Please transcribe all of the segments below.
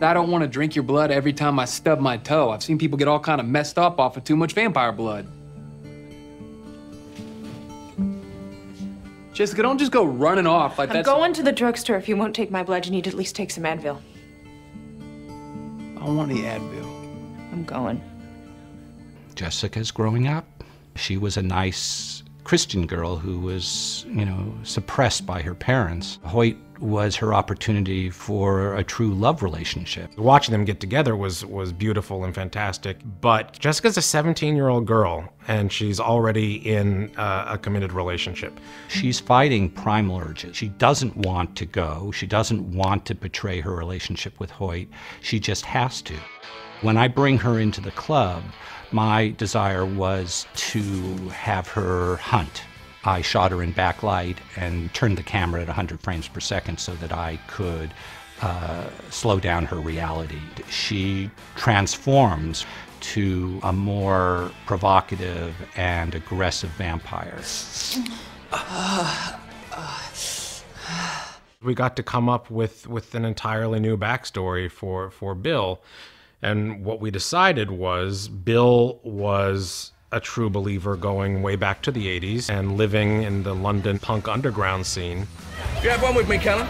I don't want to drink your blood every time I stub my toe. I've seen people get all kind of messed up off of too much vampire blood. Jessica, don't just go running off like that. I'm going to the drugstore. If you won't take my blood, you need to at least take some Advil. I don't want any Advil. I'm going. Jessica's growing up. She was a nice Christian girl who was, suppressed by her parents. Hoyt was her opportunity for a true love relationship. Watching them get together was beautiful and fantastic, but Jessica's a 17-year-old girl, and she's already in a committed relationship. She's fighting primal urges. She doesn't want to go. She doesn't want to betray her relationship with Hoyt. She just has to. When I bring her into the club, my desire was to have her hunt. I shot her in backlight and turned the camera at 100 frames per second so that I could slow down her reality. She transforms to a more provocative and aggressive vampire. We got to come up with an entirely new backstory for Bill. And what we decided was Bill was a true believer going way back to the 80s and living in the London punk underground scene. You have one with me, Callum?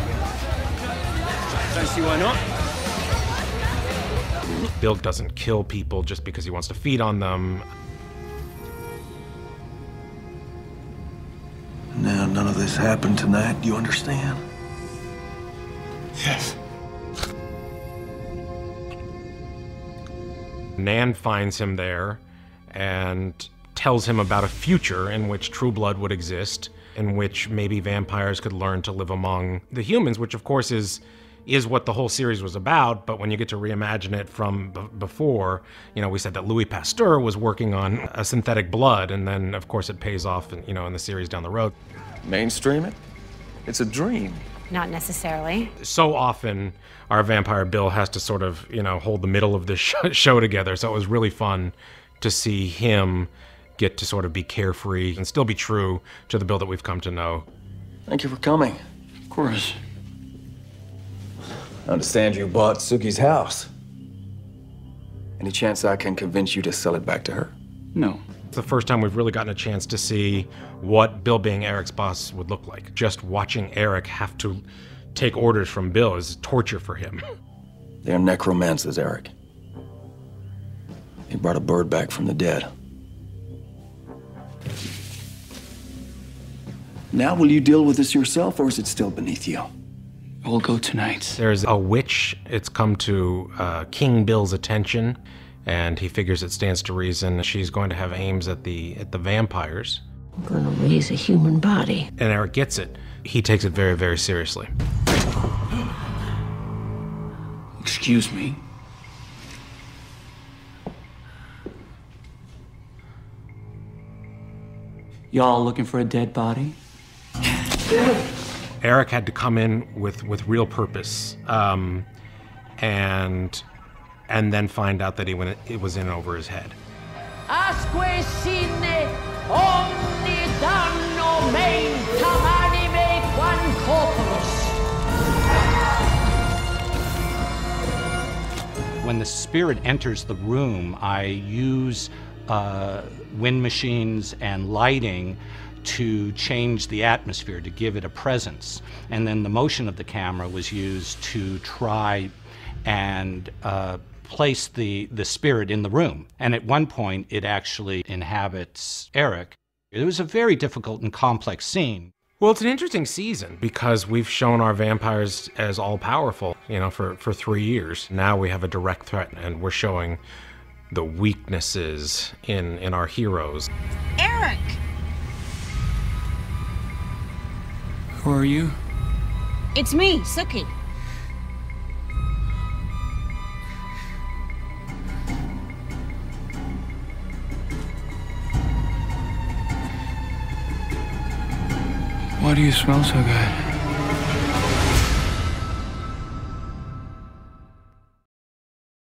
Don't see why not. Bill doesn't kill people just because he wants to feed on them. Now, none of this happened tonight, do you understand? Yes. Nan finds him there and tells him about a future in which True Blood would exist, in which maybe vampires could learn to live among the humans, which of course is what the whole series was about. But when you get to reimagine it from before, we said that Louis Pasteur was working on a synthetic blood, and then of course it pays off, in the series down the road. Mainstream it? It's a dream. Not necessarily. So often our vampire Bill has to sort of, hold the middle of this show together. So it was really fun to see him get to sort of be carefree and still be true to the Bill that we've come to know. Thank you for coming. Of course. I understand you bought Suki's house. Any chance I can convince you to sell it back to her? No. It's the first time we've really gotten a chance to see what Bill being Eric's boss would look like. Just watching Eric have to take orders from Bill is torture for him. They're necromancers, Eric. He brought a bird back from the dead. Now, will you deal with this yourself, or is it still beneath you? We'll go tonight. There's a witch. It's come to King Bill's attention, and he figures it stands to reason she's going to have aims at the vampires. I'm gonna raise a human body. And Eric gets it. He takes it very, very seriously. Excuse me. Y'all looking for a dead body? Eric had to come in with real purpose, and then find out that it was in over his head. Asque sine omni danno mentam anime quan corporus. When the spirit enters the room, I use wind machines and lighting to change the atmosphere, to give it a presence. And then the motion of the camera was used to try and place the spirit in the room. And at one point, it actually inhabits Eric. It was a very difficult and complex scene. Well, it's an interesting season because we've shown our vampires as all-powerful, for 3 years. Now we have a direct threat, and we're showing the weaknesses in our heroes. Eric! Who are you? It's me, Suki. Why do you smell so good?